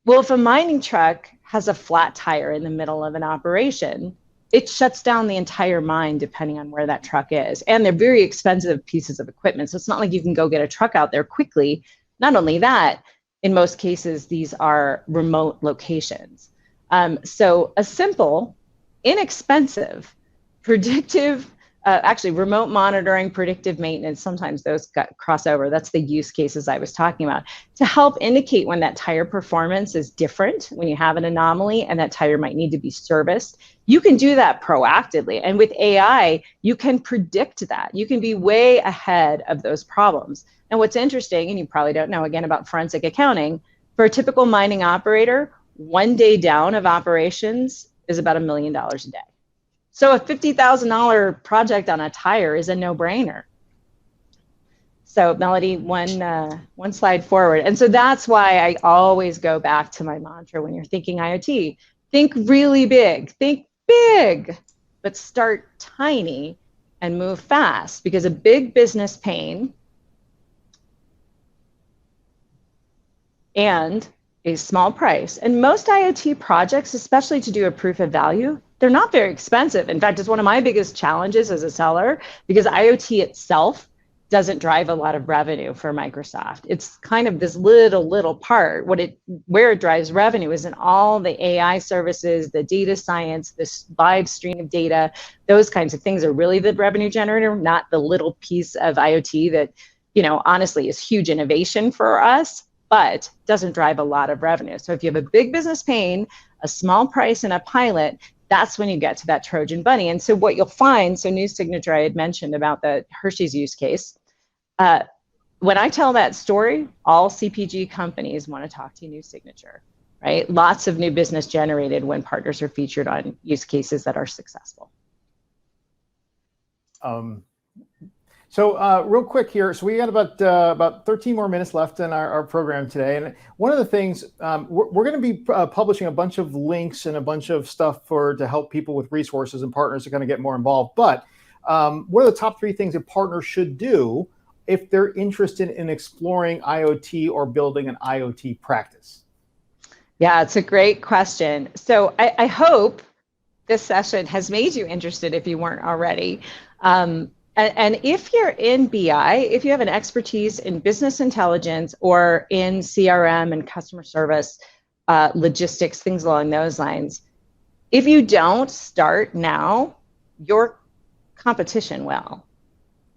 S2: Well, if a mining truck has a flat tire in the middle of an operation, it shuts down the entire mine depending on where that truck is. And they're very expensive pieces of equipment. So it's not like you can go get a truck out there quickly. Not only that, in most cases, these are remote locations. So a simple, inexpensive, predictive, actually remote monitoring, predictive maintenance, sometimes those got crossover. That's the use cases I was talking about, to help indicate when that tire performance is different, when you have an anomaly and that tire might need to be serviced. You can do that proactively. And with AI, you can predict that. You can be way ahead of those problems. And what's interesting, and you probably don't know again about forensic accounting, for a typical mining operator, 1 day down of operations is about $1 million a day. So a $50,000 project on a tire is a no-brainer. So Melody, one slide forward. And so that's why I always go back to my mantra when you're thinking IoT. Think really big, but start tiny and move fast, because a big business pain and a small price. And most IoT projects, especially to do a proof of value, they're not very expensive. In fact, it's one of my biggest challenges as a seller, because IoT itself doesn't drive a lot of revenue for Microsoft. It's kind of this little part. Where it drives revenue is in all the AI services, the data science, this live stream of data. Those kinds of things are really the revenue generator, not the little piece of IoT that, honestly is huge innovation for us, but doesn't drive a lot of revenue. So if you have a big business pain, a small price, and a pilot, that's when you get to that Trojan bunny. And so what you'll find, so New Signature, I had mentioned about the Hershey's use case. When I tell that story, all CPG companies want to talk to New Signature, right? Lots of new business generated when partners are featured on use cases that are successful.
S1: So real quick here, so we got about 13 more minutes left in our program today. And one of the things, we're going to be publishing a bunch of links and a bunch of stuff to help people with resources and partners to kind of get more involved. But what are the top 3 things a partner should do if they're interested in exploring IoT or building an IoT practice?
S2: Yeah, it's a great question. So I hope this session has made you interested if you weren't already. And if you're in BI, if you have an expertise in business intelligence or in CRM and customer service, logistics, things along those lines, if you don't start now, your competition will,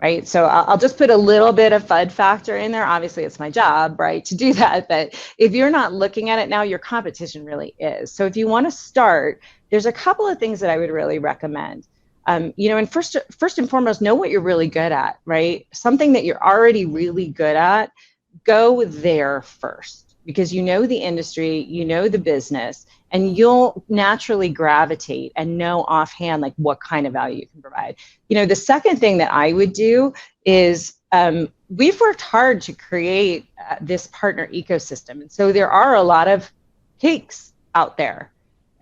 S2: right? So I'll just put a little bit of FUD factor in there. Obviously, it's my job, right, to do that. But if you're not looking at it now, your competition really is. So if you want to start, there's a couple of things that I would really recommend. And first and foremost, know what you're really good at, right? Something that you're already really good at, go there first, because you know the industry, you know the business, and you'll naturally gravitate and know offhand like what kind of value you can provide. The second thing that I would do is we've worked hard to create this partner ecosystem. And so there are a lot of cakes out there.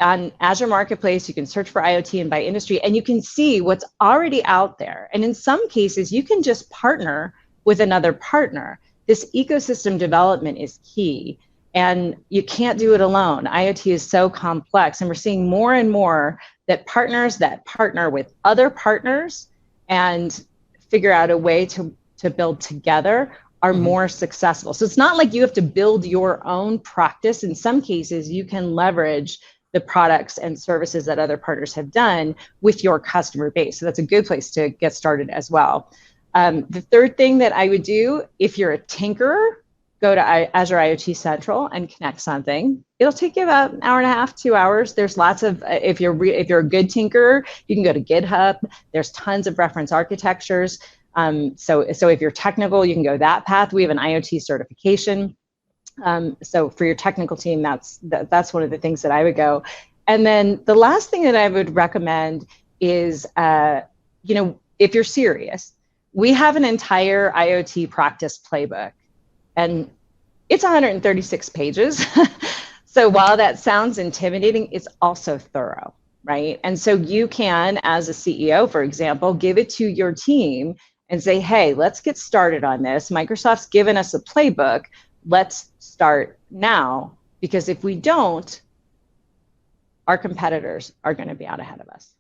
S2: On Azure Marketplace, you can search for IoT and by industry, and you can see what's already out there. And in some cases, you can just partner with another partner. This ecosystem development is key, and you can't do it alone. IoT is so complex, and we're seeing more and more that partners that partner with other partners and figure out a way to build together are more successful. So it's not like you have to build your own practice. In some cases, you can leverage the products and services that other partners have done with your customer base. So that's a good place to get started as well. The third thing that I would do, if you're a tinkerer, go to Azure IoT Central and connect something. It'll take you about an hour and a half, 2 hours. There's lots of, if you're a good tinkerer, you can go to GitHub. There's tons of reference architectures. So if you're technical, you can go that path. We have an IoT certification. So for your technical team, that's one of the things that I would go. And then the last thing that I would recommend is, if you're serious, we have an entire IoT practice playbook, and it's 136 pages. So while that sounds intimidating, it's also thorough, right? And so you can, as a CEO, for example, give it to your team and say, hey, let's get started on this. Microsoft's given us a playbook. Let's start now, because if we don't, our competitors are going to be out ahead of us.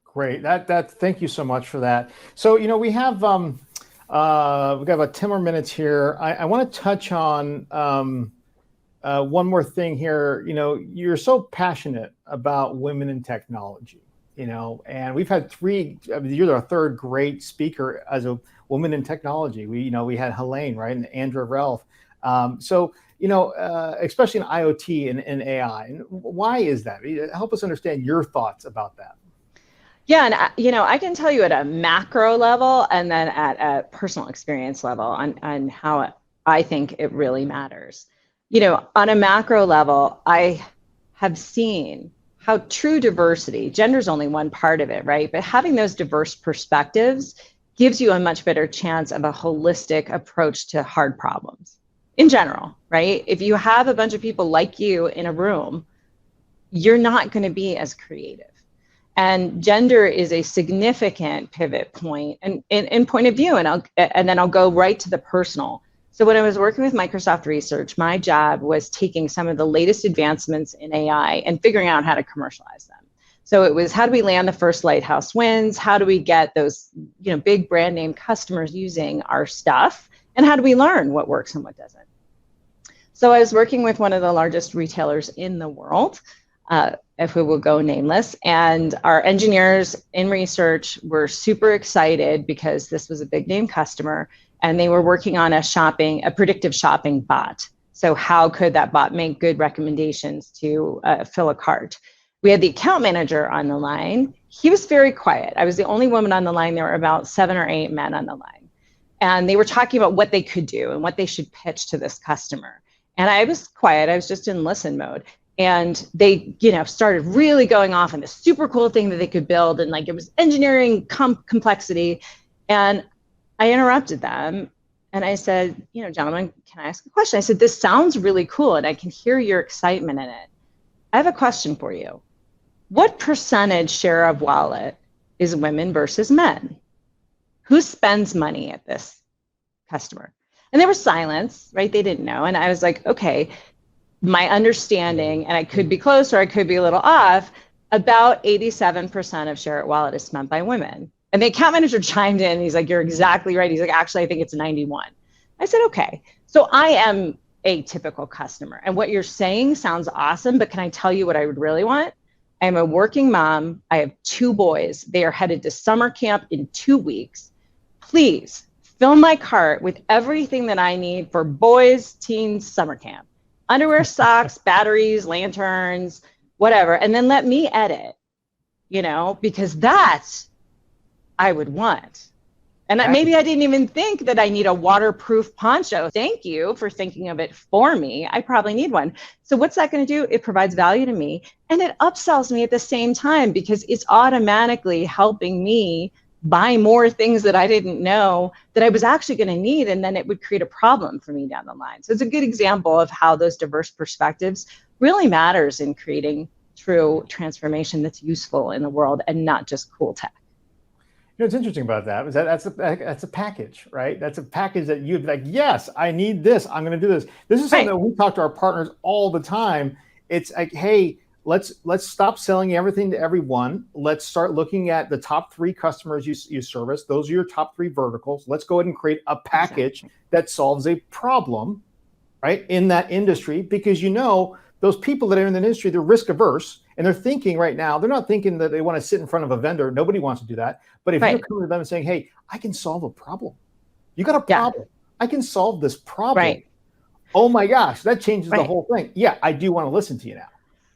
S1: Great. Thank you so much for that. So, we have we've got about 10 more minutes here. I want to touch on one more thing here. You're so passionate about women in technology, and we've had you're our third great speaker as a woman in technology. We had Helene, right, and Andrea Relf. Especially in IoT and AI. And why is that? Help us understand your thoughts about that.
S2: Yeah, and I can tell you at a macro level and then at a personal experience level on how I think it really matters. On a macro level, I have seen how true diversity, gender is only one part of it, right? But having those diverse perspectives gives you a much better chance of a holistic approach to hard problems in general, right? If you have a bunch of people like you in a room, you're not going to be as creative. And gender is a significant pivot point and in point of view. And then I'll go right to the personal. So when I was working with Microsoft Research, my job was taking some of the latest advancements in AI and figuring out how to commercialize them. So it was, how do we land the first lighthouse wins? How do we get those, big brand name customers using our stuff? And how do we learn what works and what doesn't? So I was working with one of the largest retailers in the world, if we will go nameless, and our engineers in research were super excited because this was a big name customer, and they were working on a predictive shopping bot. So how could that bot make good recommendations to fill a cart? We had the account manager on the line. He was very quiet. I was the only woman on the line. There were about 7 or 8 men on the line. And they were talking about what they could do and what they should pitch to this customer. And I was quiet. I was just in listen mode. And they, started really going off on this super cool thing that they could build. And it was engineering complexity. And I interrupted them. And I said, gentlemen, can I ask a question? I said, this sounds really cool. And I can hear your excitement in it. I have a question for you. What percentage share of wallet is women versus men? Who spends money at this customer? And there was silence, right? They didn't know. And I was like, okay, my understanding, and I could be close or I could be a little off, about 87% of share at wallet is spent by women. And the account manager chimed in and he's like, you're exactly right. He's like, actually, I think it's 91. I said, okay. So I am a typical customer. And what you're saying sounds awesome, but can I tell you what I would really want? I'm a working mom. I have 2 boys. They are headed to summer camp in 2 weeks. Please fill my cart with everything that I need for boys, teens, summer camp. Underwear, socks, batteries, lanterns, whatever. And then let me edit, because that's I would want. And maybe I didn't even think that I need a waterproof poncho. Thank you for thinking of it for me. I probably need one. So what's that going to do? It provides value to me and it upsells me at the same time because it's automatically helping me buy more things that I didn't know that I was actually going to need. And then it would create a problem for me down the line. So it's a good example of how those diverse perspectives really matters in creating true transformation that's useful in the world and not just cool tech.
S1: What's interesting about that is that's a package, right? That's a package that you'd be like, yes, I need this. I'm going to do this. This is something that we talk to our partners all the time. It's like, hey, let's stop selling everything to everyone. Let's start looking at the top 3 customers you service. Those are your top 3 verticals. Let's go ahead and create a package that solves a problem, right, in that industry, because those people that are in the industry, they're risk averse. And they're thinking right now, they're not thinking that they want to sit in front of a vendor. Nobody wants to do that. But if you're coming to them and saying, hey, I can solve a problem. You got a problem. I can solve this problem. Right. Oh my gosh, that changes the whole thing. Yeah, I do want to listen to you now.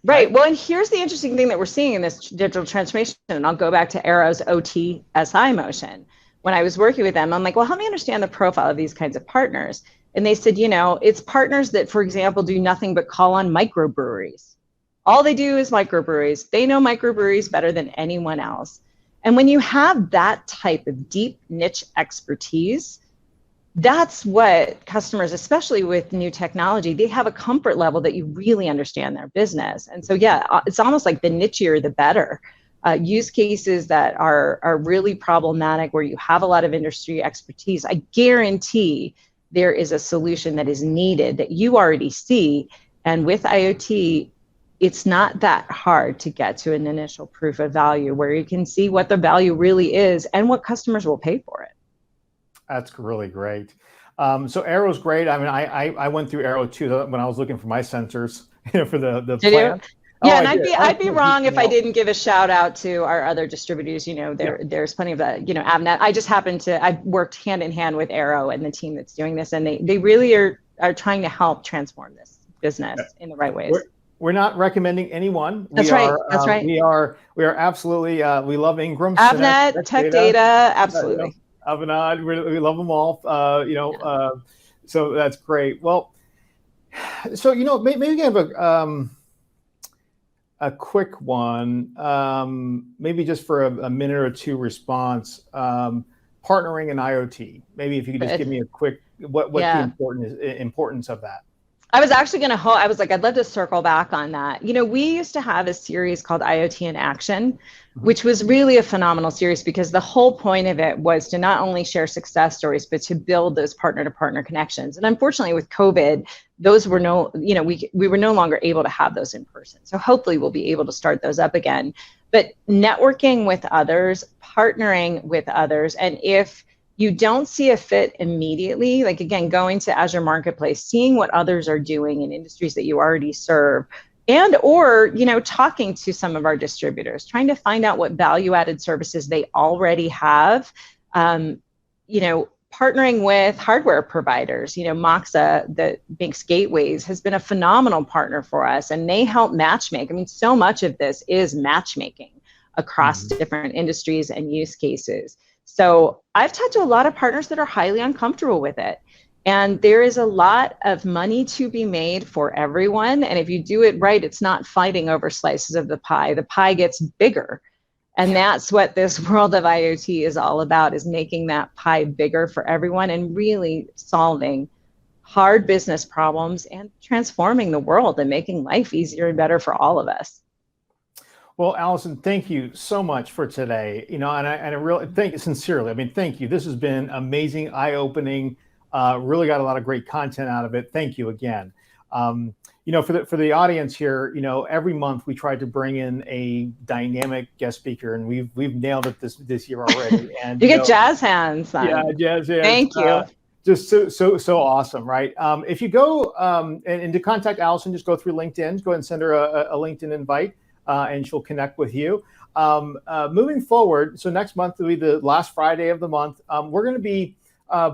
S2: Right. Well, and here's the interesting thing that we're seeing in this digital transformation. And I'll go back to Arrow's OT-SI motion. When I was working with them, I'm like, well, help me understand the profile of these kinds of partners. And they said, it's partners that, for example, do nothing but call on microbreweries. All they do is microbreweries. They know microbreweries better than anyone else. And when you have that type of deep niche expertise, that's what customers, especially with new technology, they have a comfort level that you really understand their business. And so, it's almost like the nichier, the better. Use cases that are really problematic where you have a lot of industry expertise, I guarantee there is a solution that is needed that you already see. And with IoT, it's not that hard to get to an initial proof of value where you can see what the value really is and what customers will pay for it.
S1: That's really great. So Arrow's great. I mean, I went through Arrow too when I was looking for my sensors for the
S2: Did
S1: plan.
S2: You? Yeah, and I'd be wrong if I didn't give a shout out to our other distributors. There's plenty of Avnet. I just happened to, I've worked hand in hand with Arrow and the team that's doing this, and they really are trying to help transform this business in the right ways.
S1: We're not recommending anyone.
S2: That's right.
S1: We are absolutely. We love Ingram,
S2: Avnet, Tech Data, absolutely.
S1: Avanade, we love them all. So that's great. Well, so maybe we can have a quick one, maybe just for a minute or two response. Partnering in IoT. Maybe if you could just give me a quick, what the importance of that.
S2: I was actually going to I was like, I'd love to circle back on that. You know, we used to have a series called IoT in Action, which was really a phenomenal series because the whole point of it was to not only share success stories, but to build those partner to partner connections. And unfortunately with COVID, those were we were no longer able to have those in person. So hopefully we'll be able to start those up again. But networking with others, partnering with others, and if you don't see a fit immediately, like again, going to Azure Marketplace, seeing what others are doing in industries that you already serve, and or talking to some of our distributors, trying to find out what value-added services they already have, partnering with hardware providers. Moxa, that makes gateways, has been a phenomenal partner for us, and they help matchmake. I mean, so much of this is matchmaking across different industries and use cases. So I've talked to a lot of partners that are highly uncomfortable with it. And there is a lot of money to be made for everyone. And if you do it right, it's not fighting over slices of the pie. The pie gets bigger. And that's what this world of IoT is all about, is making that pie bigger for everyone and really solving hard business problems and transforming the world and making life easier and better for all of us.
S1: Well, Allison, thank you so much for today. And I really thank you sincerely. I mean, thank you. This has been amazing, eye-opening. Really got a lot of great content out of it. Thank you again. For the audience here, every month we try to bring in a dynamic guest speaker, and we've nailed it this year already. And
S2: you get jazz hands.
S1: Yeah, jazz hands.
S2: Thank you.
S1: Just so awesome, right? If you go and to contact Allison, just go through LinkedIn. Go ahead and send her a LinkedIn invite. And she'll connect with you. Moving forward, so next month will be the last Friday of the month. We're going to be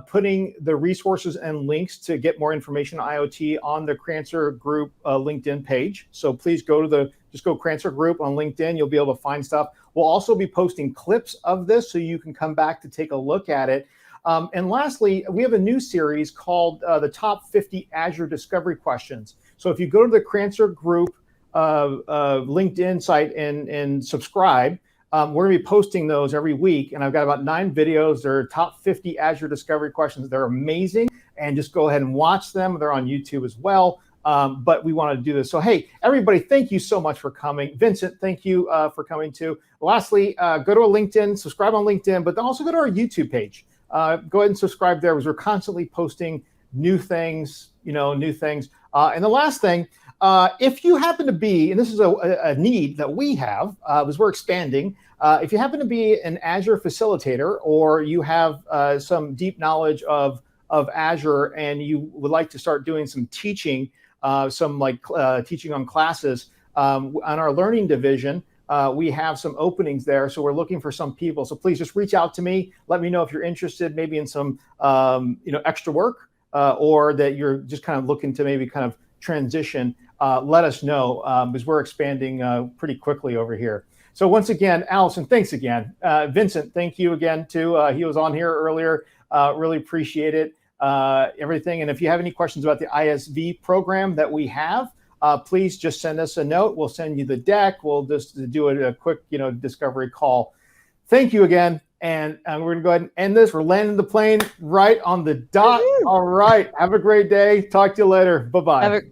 S1: putting the resources and links to get more information on IoT on the Crancer Group LinkedIn page. So please go Crancer Group on LinkedIn. You'll be able to find stuff. We'll also be posting clips of this so you can come back to take a look at it. And lastly, we have a new series called the Top 50 Azure Discovery Questions. So if you go to the Crancer Group LinkedIn site and subscribe. We're going to be posting those every week, and I've got about 9 videos. They're top 50 Azure discovery questions. They're amazing, and just go ahead and watch them. They're on YouTube as well, but we want to do this. So hey, everybody, thank you so much for coming. Vincent, thank you for coming too. Lastly, go to a LinkedIn, subscribe on LinkedIn, but also go to our YouTube page. Go ahead and subscribe there, because we're constantly posting new things, And the last thing, if you happen to be, and this is a need that we have, as we're expanding, if you happen to be an Azure facilitator, or you have some deep knowledge of Azure, and you would like to start doing some teaching, teaching on classes, on our learning division, we have some openings there. So we're looking for some people. So please just reach out to me. Let me know if you're interested, maybe in some extra work, or that you're just kind of looking to maybe kind of transition. Let us know, because we're expanding pretty quickly over here. So once again, Allison, thanks again. Vincent, thank you again too. He was on here earlier. Really appreciate it, everything. And if you have any questions about the ISV program that we have, please just send us a note. We'll send you the deck. We'll just do a quick, discovery call. Thank you again. And we're going to go ahead and end this. We're landing the plane right on the dot. Woo-hoo. All right. Have a great day. Talk to you later. Bye-bye. All right.